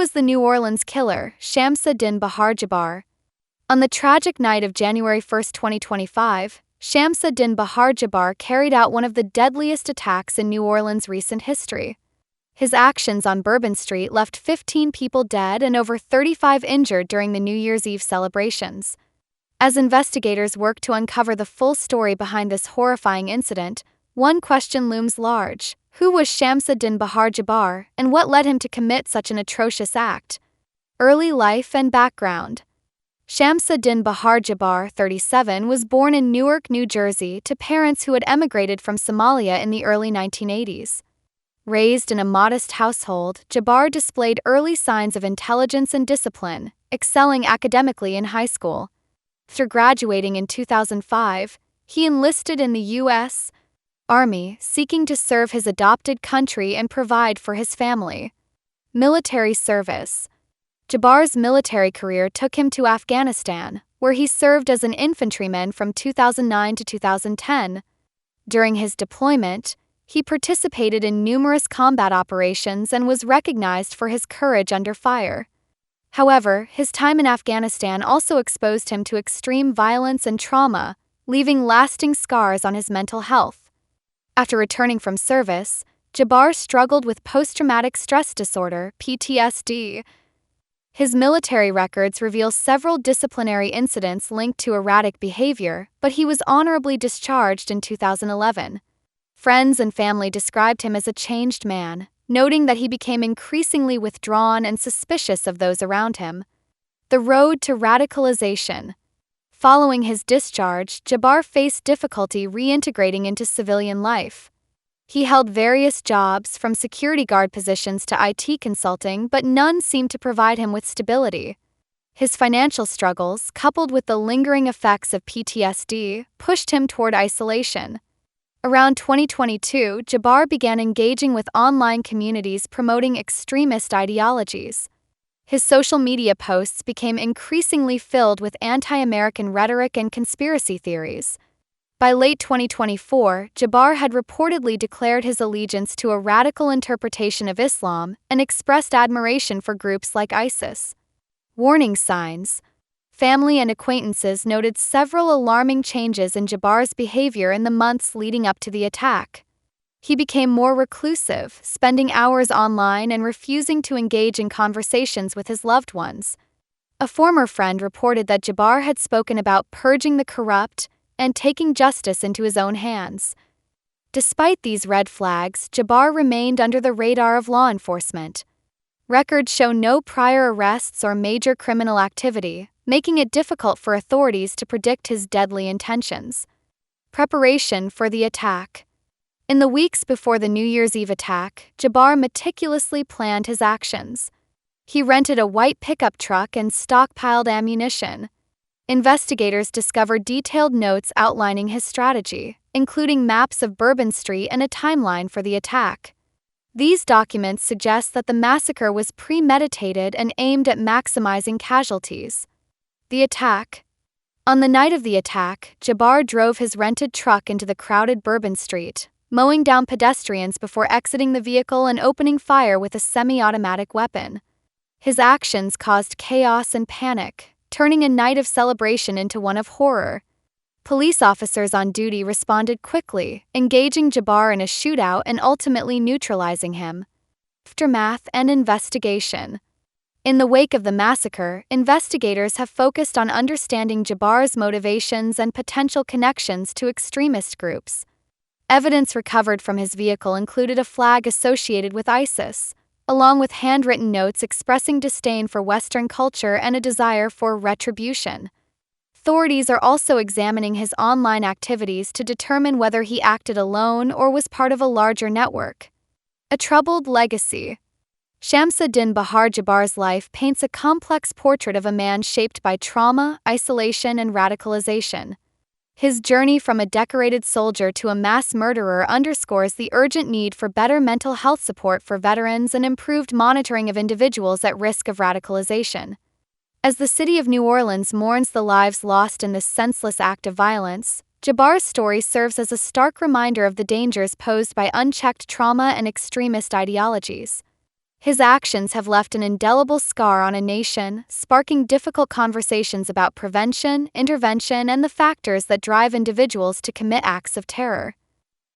was the New Orleans killer, Shamsud-Din Bahar Jabbar? On the tragic night of January 1, 2025, Shamsud-Din Bahar Jabbar carried out one of the deadliest attacks in New Orleans' recent history. His actions on Bourbon Street left 15 people dead and over 35 injured during the New Year's Eve celebrations. As investigators work to uncover the full story behind this horrifying incident, one question looms large. Who was Shamsud-Din Bahar Jabbar, and what led him to commit such an atrocious act? Early life and background. Shamsud-Din Bahar Jabbar, 37, was born in Newark, New Jersey, to parents who had emigrated from Somalia in the early 1980s. Raised in a modest household, Jabbar displayed early signs of intelligence and discipline, excelling academically in high school. After graduating in 2005, he enlisted in the U.S. Army, seeking to serve his adopted country and provide for his family. Military service. Jabbar's military career took him to Afghanistan, where he served as an infantryman from 2009 to 2010. During his deployment, he participated in numerous combat operations and was recognized for his courage under fire. However, his time in Afghanistan also exposed him to extreme violence and trauma, leaving lasting scars on his mental health. After returning from service, Jabbar struggled with post-traumatic stress disorder, PTSD. His military records reveal several disciplinary incidents linked to erratic behavior, but he was honorably discharged in 2011. Friends and family described him as a changed man, noting that he became increasingly withdrawn and suspicious of those around him. The road to radicalization. Following his discharge, Jabbar faced difficulty reintegrating into civilian life. He held various jobs, from security guard positions to IT consulting, but none seemed to provide him with stability. His financial struggles, coupled with the lingering effects of PTSD, pushed him toward isolation. Around 2022, Jabbar began engaging with online communities promoting extremist ideologies. His social media posts became increasingly filled with anti-American rhetoric and conspiracy theories. By late 2024, Jabbar had reportedly declared his allegiance to a radical interpretation of Islam and expressed admiration for groups like ISIS. Warning signs. Family and acquaintances noted several alarming changes in Jabbar's behavior in the months leading up to the attack. He became more reclusive, spending hours online and refusing to engage in conversations with his loved ones. A former friend reported that Jabbar had spoken about purging the corrupt and taking justice into his own hands. Despite these red flags, Jabbar remained under the radar of law enforcement. Records show no prior arrests or major criminal activity, making it difficult for authorities to predict his deadly intentions. Preparation for the attack. In the weeks before the New Year's Eve attack, Jabbar meticulously planned his actions. He rented a white pickup truck and stockpiled ammunition. Investigators discovered detailed notes outlining his strategy, including maps of Bourbon Street and a timeline for the attack. These documents suggest that the massacre was premeditated and aimed at maximizing casualties. The attack. On the night of the attack, Jabbar drove his rented truck into the crowded Bourbon Street, mowing down pedestrians before exiting the vehicle and opening fire with a semi-automatic weapon. His actions caused chaos and panic, turning a night of celebration into one of horror. Police officers on duty responded quickly, engaging Jabbar in a shootout and ultimately neutralizing him. Aftermath and investigation. In the wake of the massacre, investigators have focused on understanding Jabbar's motivations and potential connections to extremist groups. Evidence recovered from his vehicle included a flag associated with ISIS, along with handwritten notes expressing disdain for Western culture and a desire for retribution. Authorities are also examining his online activities to determine whether he acted alone or was part of a larger network. A troubled legacy. Shamsud-Din Bahar Jabbar's life paints a complex portrait of a man shaped by trauma, isolation, and radicalization. His journey from a decorated soldier to a mass murderer underscores the urgent need for better mental health support for veterans and improved monitoring of individuals at risk of radicalization. As the city of New Orleans mourns the lives lost in this senseless act of violence, Jabbar's story serves as a stark reminder of the dangers posed by unchecked trauma and extremist ideologies. His actions have left an indelible scar on a nation, sparking difficult conversations about prevention, intervention, and the factors that drive individuals to commit acts of terror.